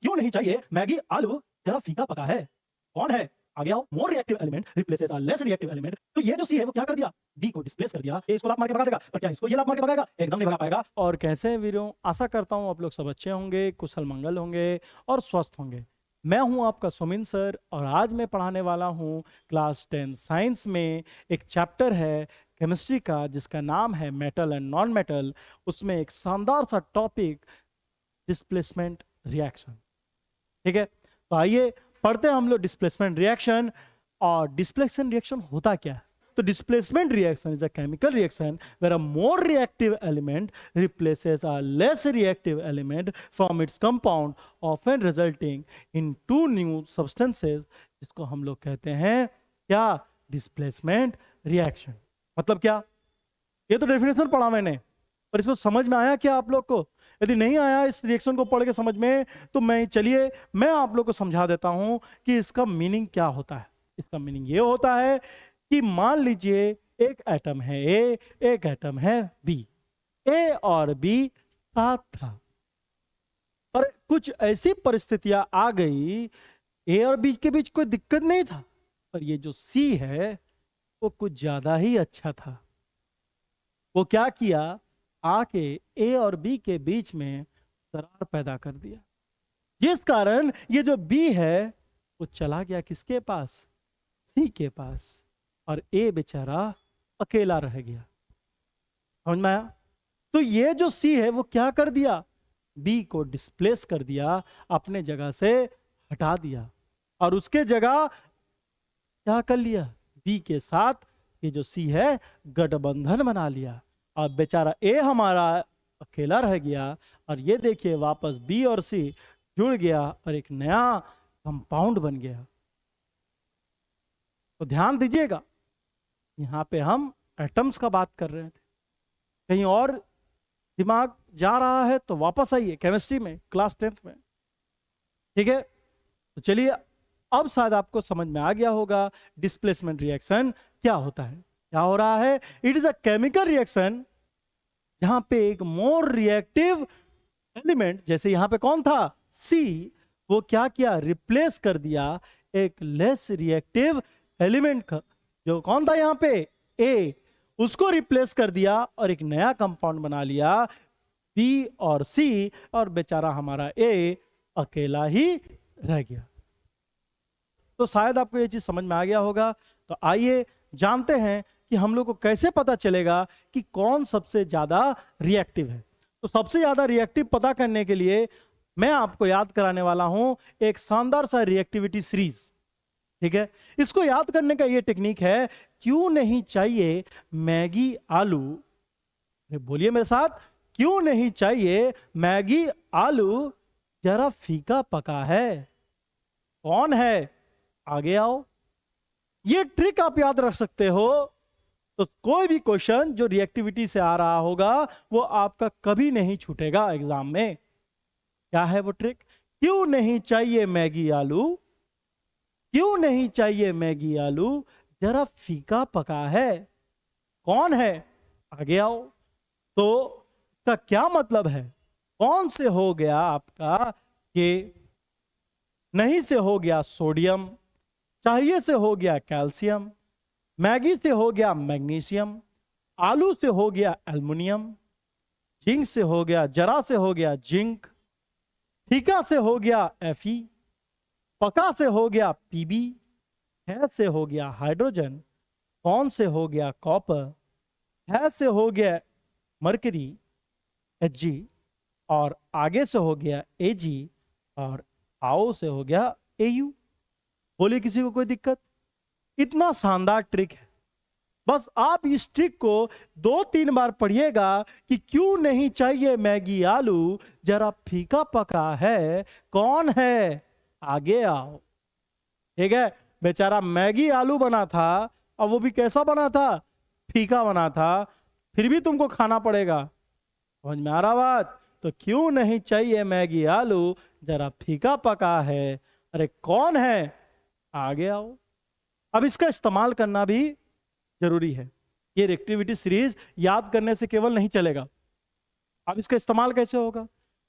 क्यों नहीं चाहिए मैगी आलू जरा फीका पका है? कौन है? आगे आओ। More reactive element replaces a less reactive element. तो ये जो सी है वो क्या कर दिया? बी को डिस्प्लेस कर दिया। ए इसको लात मार के भगा देगा, पर क्या इसको ये लात मार के भगाएगा? एकदम नहीं भगा पाएगा। और कैसे हैं वीरों? आशा करता हूँ आप लोग सब अच्छे होंगे, कुशल मंगल होंगे और स्वस्थ होंगे। मैं हूं आपका सुमिन सर और आज मैं पढ़ाने वाला हूं क्लास 10 साइंस में एक चैप्टर है केमिस्ट्री का जिसका नाम है मेटल एंड नॉन मेटल। उसमें एक शानदार सा टॉपिक डिस्प्लेसमेंट रिएक्शन। ठीक है, तो आइए पढ़ते हैं हम लोग डिस्प्लेसमेंट रिएक्शन। और डिस्प्लेसमेंट रिएक्शन होता क्या है? तो displacement reaction is a chemical reaction where a more reactive element replaces a less reactive element from its compound, often resulting in two new substances, जिसको हम लोग कहते हैं क्या? Displacement reaction. मतलब क्या? ये तो डेफिनेशन पढ़ा मैंने, पर इसको समझ में आया क्या आप लोग को? यदि नहीं आया इस रिएक्शन को पढ़ के समझ में, तो मैं आप लोग को समझा देता हूं कि इसका मीनिंग क्या होता है। इसका मीनिंग ये होता है कि मान लीजिए एक एटम है ए, एक एटम है बी। ए और बी साथ था, पर कुछ ऐसी परिस्थितियां आ गई, ए और बी के बीच कोई दिक्कत नहीं था, पर ये जो सी है वो कुछ ज्यादा ही अच्छा था। वो क्या किया? आके ए और बी के बीच में दरार पैदा कर दिया, जिस कारण ये जो बी है वो चला गया किसके पास? सी के पास, और ए बेचारा अकेला रह गया। समझ में आया? तो ये जो सी है वो क्या कर दिया? बी को डिस्प्लेस कर दिया, अपने जगह से हटा दिया, और उसके जगह क्या कर लिया? बी के साथ ये जो सी है गठबंधन बना लिया, और बेचारा ए हमारा अकेला रह गया। और ये देखिए वापस बी और सी जुड़ गया और एक नया कंपाउंड बन गया। तो ध्यान दीजिएगा, यहाँ पे हम एटम्स का बात कर रहे थे, कहीं और दिमाग जा रहा है तो वापस आइए केमिस्ट्री में क्लास 10th में। ठीक है, तो चलिए अब शायद आपको समझ में आ गया होगा डिस्प्लेसमेंट रिएक्शन क्या होता है। क्या हो रहा है? It is a chemical reaction जहां पे एक मोर रिएक्टिव एलिमेंट, जैसे यहां पे कौन था? सी, वो क्या किया? रिप्लेस कर दिया एक लेस रिएक्टिव एलिमेंट का, जो कौन था यहां पे? ए, उसको रिप्लेस कर दिया और एक नया कंपाउंड बना लिया बी और सी, और बेचारा हमारा ए अकेला ही रह गया। तो शायद आपको ये चीज समझ में आ गया होगा। तो आइए जानते हैं कि हम लोग को कैसे पता चलेगा कि कौन सबसे ज्यादा रिएक्टिव है। तो सबसे ज्यादा रिएक्टिव पता करने के लिए मैं आपको याद कराने वाला हूं एक शानदार सा रिएक्टिविटी सीरीज। ठीक है, इसको याद करने का ये टेक्निक है, क्यों नहीं चाहिए मैगी आलू। बोलिए मेरे साथ, क्यों नहीं चाहिए मैगी आलू जरा फीका पका है? कौन है? आगे आओ। ये ट्रिक आप याद रख सकते हो, तो कोई भी क्वेश्चन जो रिएक्टिविटी से आ रहा होगा वो आपका कभी नहीं छूटेगा एग्जाम में। क्या है वो ट्रिक? क्यों नहीं चाहिए मैगी आलू, क्यों नहीं चाहिए मैगी आलू जरा फीका पका है? कौन है? आगे आओ। तो इसका क्या मतलब है? कौन से हो गया आपका कि नहीं से हो गया सोडियम, चाहिए से हो गया कैल्शियम, मैगी से हो गया मैग्नीशियम, आलू से हो गया एल्युमिनियम, जिंक से हो गया, जरा से हो गया जिंक, फीका से हो गया Fe, पका से हो गया Pb, है से हो गया हाइड्रोजन, कौन से हो गया कॉपर, है से हो गया मरकरी Hg, और आगे से हो गया Ag, और आओ से हो गया Au। बोलिए किसी को कोई दिक्कत? इतना शानदार ट्रिक है, बस आप इस ट्रिक को 2-3 बार पढ़िएगा कि क्यों नहीं चाहिए मैगी आलू जरा फीका पका है? कौन है? आगे आओ। ठीक है, बेचारा मैगी आलू बना था, और वो भी कैसा बना था? फीका बना था, फिर भी तुमको खाना पड़ेगा। समझ में आ रहा बात? तो क्यों नहीं चाहिए मैगी आलू जरा फीका पका है? अरे कौन है? आगे आओ। अब इसका इस्तेमाल करना भी जरूरी है। ये रिएक्टिविटी सीरीज याद करने से केवल नहीं चलेगा। अब इसका इस्तेमाल कैसे होगा?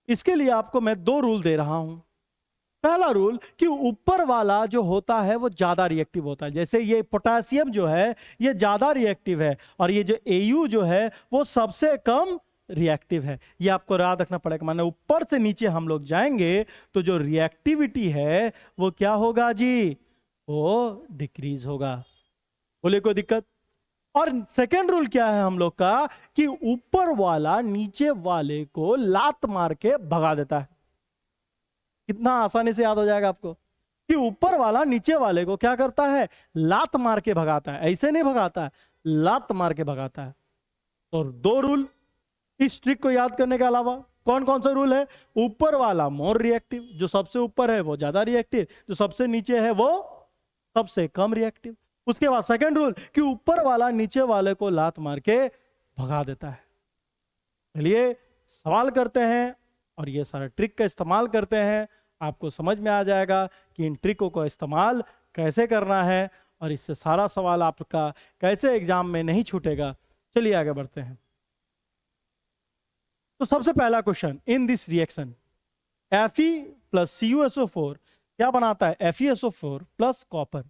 इसके लिए आपको मैं 2 रूल दे रहा हूं। पहला रूल कि ऊपर वाला जो होता है वो ज्यादा रिएक्टिव होता है। जैसे ये पोटेशियम जो है ये ज्यादा रिएक्टिव है और ये जो Au जो है वो सबसे कम रिएक्टिव है। ये आपको याद रखना पड़ेगा। माने ऊपर से नीचे हम लोग जाएंगे तो जो रिएक्टिविटी है वो क्या होगा जी, वो डिक्रीज होगा। बोले कोई दिक्कत? और सेकेंड रूल क्या है हम लोग का कि ऊपर वाला नीचे वाले को लात मार के भगा देता है। कितना आसानी से याद हो जाएगा आपको कि ऊपर वाला नीचे वाले को क्या करता है, लात मार के भगाता है। ऐसे नहीं भगाता है, लात मार के भगाता है। और दो रूल इस ट्रिक को याद करने के अलावा कौन कौन सा रूल है? ऊपर वाला मोर रिएक्टिव, जो सबसे ऊपर है वो ज्यादा रिएक्टिव, जो सबसे नीचे है वो सबसे कम रिएक्टिव। उसके बाद सेकंड रूल कि ऊपर वाला नीचे वाले को लात मार के भगा देता है। चलिए सवाल करते हैं और ये सारा ट्रिक का इस्तेमाल करते हैं। आपको समझ में आ जाएगा कि इन ट्रिकों को इस्तेमाल कैसे करना है और इससे सारा सवाल आपका कैसे एग्जाम में नहीं छूटेगा। चलिए आगे बढ़ते हैं। तो सबसे पहला question, in this reaction Fe plus CuSO4 क्या बनाता है? FeSO4 plus copper.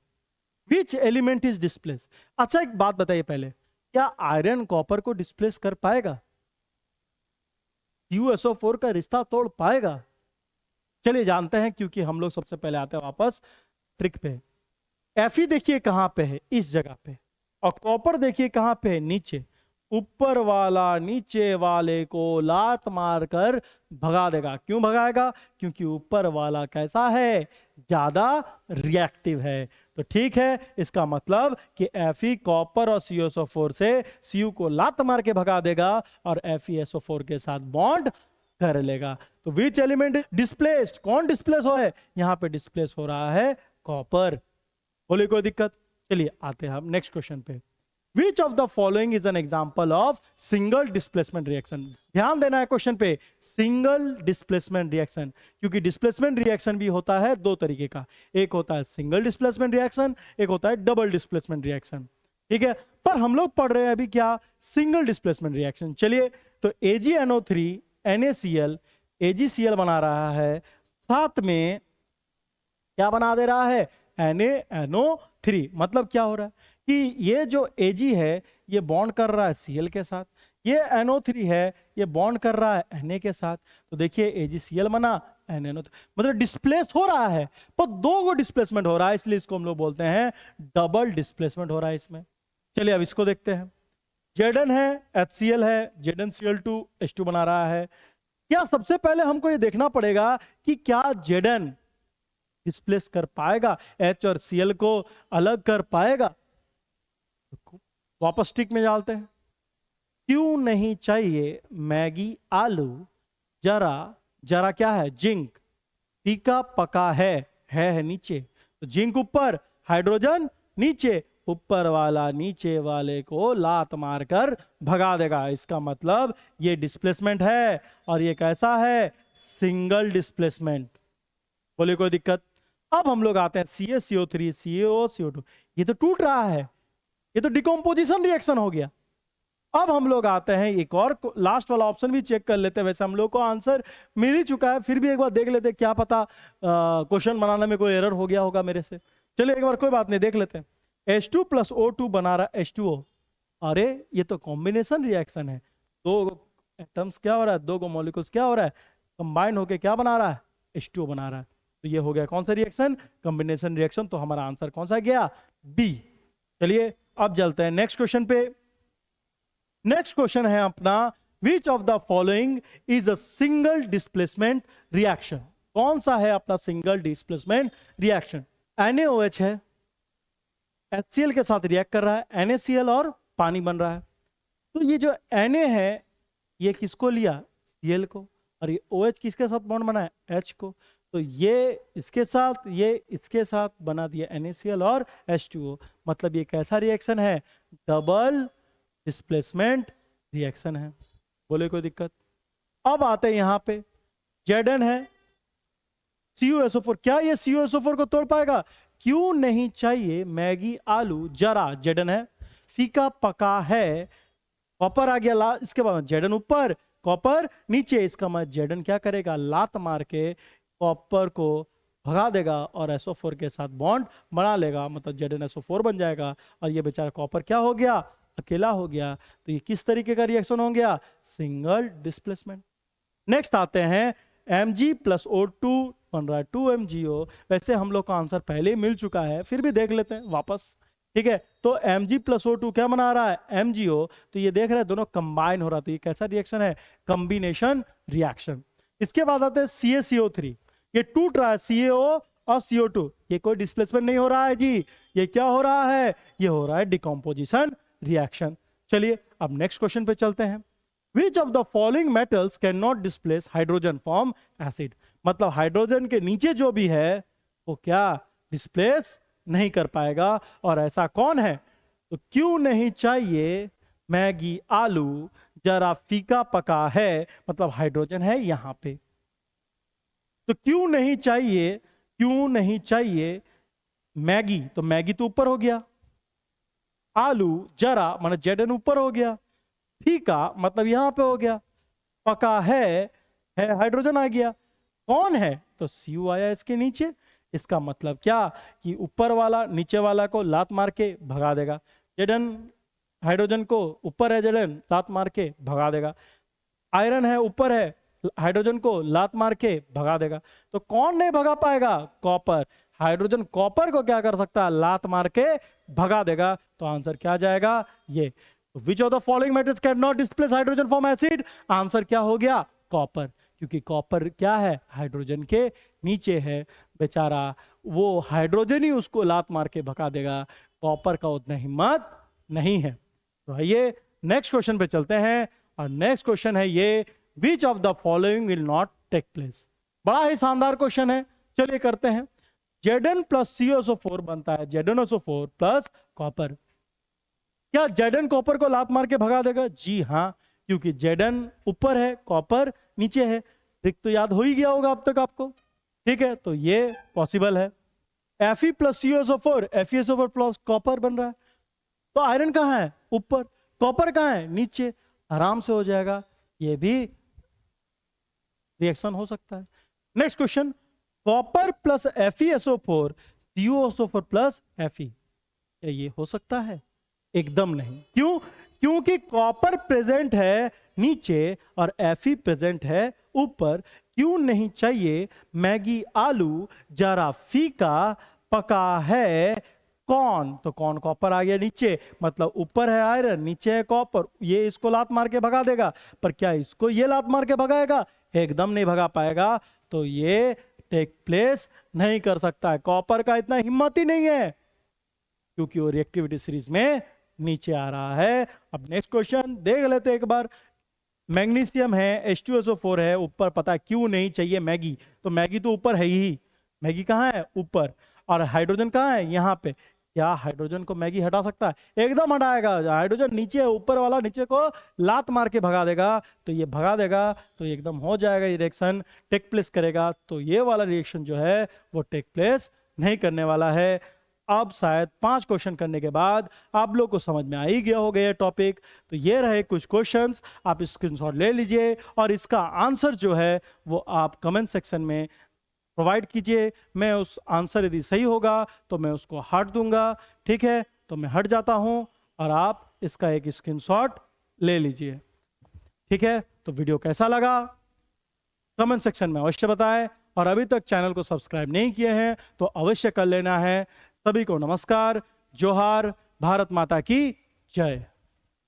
Which element is displace? अच्छा एक बात बताइए पहले, क्या आयरन कॉपर को डिस्प्लेस कर पाएगा? CuSO4 का रिश्ता तोड़ पाएगा? चलिए जानते हैं, क्योंकि हम लोग सबसे पहले आते हैं वापस ट्रिक पे। Fe देखिए कहां पे है, इस जगह पे, और कॉपर देखिए कहां पे है, नीचे। ऊपर वाला नीचे वाले को लात मारकर भगा देगा। क्यों भगाएगा? क्योंकि ऊपर वाला कैसा है, ज्यादा रिएक्टिव है। तो ठीक है, इसका मतलब कि Fe कॉपर और CuSO4 से Cu को लात मार के भगा देगा और FeSO4 के साथ बॉन्ड कर लेगा। तो विच एलिमेंट डिस्प्लेस्ड? कौन डिस्प्लेस हो है? यहां पे डिस्प्लेस हो रहा है कॉपर। बोले कोई दिक्कत? चलिए आते हैं हम नेक्स्ट क्वेश्चन पे। Which of the following is an example of single displacement reaction? ध्यान देना है क्वेश्चन पे, सिंगल डिस्प्लेसमेंट रिएक्शन, क्योंकि डिस्प्लेसमेंट रिएक्शन भी होता है दो तरीके का। एक होता है सिंगल डिस्प्लेसमेंट रिएक्शन, एक होता है डबल डिस्प्लेसमेंट रिएक्शन। ठीक है, पर हम लोग पढ़ रहे हैं अभी क्या, सिंगल डिस्प्लेसमेंट रिएक्शन। चलिए, तो AgNO3 NaCl AgCl बना रहा है, साथ में क्या बना दे रहा है, NaNO3। मतलब क्या हो रहा है कि ये जो Ag है ये बॉन्ड कर रहा है Cl के साथ, ये NO3 है ये बॉन्ड कर रहा है Na के साथ। तो देखिए AgCl बना, NaNO3, मतलब डिस्प्लेस हो रहा है, पर दो को डिस्प्लेसमेंट हो रहा है, इसलिए इसको हम लोग बोलते हैं डबल डिस्प्लेसमेंट हो रहा है इसमें। चलिए अब इसको देखते हैं। Zn है, HCl है, ZnCl2 H2 बना रहा है। क्या सबसे पहले हमको ये देखना पड़ेगा कि क्या Zn डिस्प्लेस कर पाएगा, H और Cl को अलग कर पाएगा? वापस स्टिक में डालते हैं। क्यों नहीं चाहिए मैगी आलू, जरा जरा क्या है, जिंक, फीका पका है नीचे, तो जिंक ऊपर, हाइड्रोजन नीचे, ऊपर वाला नीचे वाले को लात मारकर भगा देगा। इसका मतलब ये डिस्प्लेसमेंट है और ये कैसा है, सिंगल डिस्प्लेसमेंट। बोले कोई दिक्कत? अब हम लोग आते हैं CaCO3 CaO2, ये तो टूट रहा है, ये तो डिकम्पोजिशन रिएक्शन हो गया। अब हम लोग आते हैं एक और, लास्ट वाला ऑप्शन भी चेक कर लेते हैं। वैसे हम लोग को आंसर मिल ही चुका है, फिर भी एक बार देख लेते हैं, क्या पता क्वेश्चन बनाने में कोई एरर हो गया होगा मेरे से। चलिए एक बार, कोई बात नहीं, देख लेते हैं। H2 प्लस O2 बना रहा है H2O। अरे ये तो कॉम्बिनेशन रिएक्शन है, दो एटम्स क्या हो रहा है, दो मॉलिक्यूल्स क्या हो रहा है, कंबाइन होके क्या बना रहा है, H2O बना रहा है। तो ये हो गया कौन सा रिएक्शन, कॉम्बिनेशन रिएक्शन। तो हमारा आंसर कौन सा गया, बी। चलिए अब चलते हैं नेक्स्ट क्वेश्चन पे। नेक्स्ट क्वेश्चन है अपना, विच of the following is a single displacement reaction? कौन सा है अपना सिंगल डिस्प्लेसमेंट रिएक्शन? NaOH है, HCl के साथ रिएक्ट कर रहा है, NaCl और पानी बन रहा है। तो ये जो Na है ये किसको लिया, Cl को, और ये OH किसके साथ बॉन्ड बना है, H को। तो ये इसके साथ, ये इसके साथ बना दिया NaCl और H2O। मतलब ये कैसा रिएक्शन है, डबल डिस्प्लेसमेंट रिएक्शन है। बोले कोई दिक्कत? अब आते हैं यहां पे, Zn है, CuSO4, क्या ये CuSO4 को तोड़ पाएगा? क्यों नहीं चाहिए मैगी आलू, जरा Zn है, फीका पका है, कॉपर आ गया इसके बाद Zn ऊपर, कॉपर नीचे। इसका मतलब Zn क्या करेगा, लात मार के कॉपर को भगा देगा और SO4 के साथ बॉन्ड बना लेगा, मतलब ZnSO4 बन जाएगा और ये बेचारा कॉपर क्या हो गया, अकेला हो गया। तो ये किस तरीके का रिएक्शन हो गया, सिंगल डिस्प्लेसमेंट। नेक्स्ट आते हैं Mg प्लस O2 बन रहा है 2MgO। वैसे हम लोग का आंसर पहले ही मिल चुका है, फिर भी देख लेते हैं वापस, ठीक है। तो Mg प्लस O2 क्या बना रहा है, MgO। तो ये देख रहे हैं दोनों कंबाइन हो रहा है, तो ये कैसा रिएक्शन है, कॉम्बिनेशन रिएक्शन। इसके बाद आते हैं CaCO3, ये टूट रहा है CaO और CO2, ये कोई डिस्प्लेसमेंट नहीं हो रहा है जी, ये क्या हो रहा है, ये हो रहा है डिकम्पोजिशन रिएक्शन। चलिए अब नेक्स्ट क्वेश्चन पे चलते हैं। Which of the following metals cannot displace hydrogen from acid? मतलब हाइड्रोजन के नीचे जो भी है वो क्या डिस्प्लेस नहीं कर पाएगा, और ऐसा कौन है। तो क्यों नहीं चाहिए मैगी आलू जरा फीका पका है, मतलब हाइड्रोजन है यहां पे। तो क्यों नहीं चाहिए, क्यों नहीं चाहिए मैगी, तो मैगी तो ऊपर हो गया, आलू जरा मतलब Zn ऊपर हो गया, फीका मतलब यहां पे हो गया, पका है हाइड्रोजन आ गया, कौन है, तो Cu आया इसके नीचे। इसका मतलब क्या कि ऊपर वाला नीचे वाला को लात मार के भगा देगा, Zn हाइड्रोजन को ऊपर है, Zn लात मार के भगा देगा, आयरन है ऊपर है, हाइड्रोजन को लात मार के भगा देगा। तो कौन नहीं भगा पाएगा, कॉपर। हाइड्रोजन कॉपर को क्या कर सकता है, लात मार के भगा देगा। तो आंसर क्या जाएगा, ये। Which of the following metals can not displace hydrogen from acid, answer क्या हो गया, कॉपर। क्योंकि कॉपर क्या है, हाइड्रोजन के नीचे है, बेचारा वो हाइड्रोजन ही उसको लात मार के भगा देगा, कॉपर का उतना हिम्मत नहीं है। तो आइए नेक्स्ट क्वेश्चन पे चलते हैं, और नेक्स्ट क्वेश्चन है ये, which of the following will not take place. बड़ा ही शानदार क्वेश्चन है, चलिए करते हैं। Zn प्लस CaSO4 बनता है ZnSO4 प्लस कॉपर। क्या Zn कॉपर को लात मार के भगा देगा, जी हाँ, क्योंकि Zn ऊपर है कॉपर नीचे है। ट्रिक तो याद हो ही गया होगा अब तक आपको, ठीक है। तो ये पॉसिबल है। Fe plus CaSO4 FeSO4 plus copper बन रहा है, तो आयरन कहाँ है, ऊपर, कॉपर कहाँ है, नीचे, आराम से हो जाएगा, ये भी रिएक्शन हो सकता है। Next question, copper plus FeSO4 CuSO4 plus Fe, क्या ये हो सकता है, एकदम नहीं। क्यों, क्योंकि कॉपर प्रेजेंट है नीचे और Fe प्रेजेंट है ऊपर। क्यों नहीं चाहिए मैगी आलू जरा फीका पका है, कौन, तो कौन, कॉपर आ गया नीचे, मतलब ऊपर है आयरन नीचे है कॉपर, ये इसको लात मार के भगा देगा। पर क्या इसको ये लात मार के भगाएगा, एकदम नहीं भगा पाएगा। तो ये टेक प्लेस नहीं कर सकता है, कॉपर का इतना हिम्मत ही नहीं है, क्योंकि वो रिएक्टिविटी सीरीज में नीचे आ रहा है। अब नेक्स्ट क्वेश्चन देख लेते हैं एक बार। मैग्नीशियम है H2SO4 है ऊपर, पता है क्यों नहीं चाहिए मैगी, तो मैगी तो ऊपर है ही, मैगी कहाँ है, ऊपर, और हाइड्रोजन कहाँ है, यहाँ पे। क्या हाइड्रोजन को मैगी हटा सकता है, एकदम हटाएगा। हाइड्रोजन नीचे है, ऊपर वाला नीचे को लात मार के भगा देगा, तो ये भगा देगा, तो ये एकदम हो जाएगा, ये रिएक्शन टेक प्लेस करेगा। तो ये वाला रिएक्शन जो है वो टेक प्लेस नहीं करने वाला है। अब शायद 5 क्वेश्चन करने के बाद आप लोग को समझ में आ ही गया होगा ये टॉपिक। तो ये रहे कुछ क्वेश्चंस, आप स्क्रीनशॉट ले लीजिए और इसका आंसर जो है वो आप कमेंट सेक्शन में प्रोवाइड कीजिए। मैं उस आंसर यदि सही होगा तो मैं उसको हट दूंगा, ठीक है। तो मैं हट जाता हूं और आप इसका एक स्क्रीनशॉट ले लीजिए, ठीक है। तो वीडियो कैसा लगा कमेंट सेक्शन में अवश्य बताएं, और अभी तक चैनल को सब्सक्राइब नहीं किए हैं तो अवश्य कर लेना है। सभी को नमस्कार, जोहार, भारत माता की जय।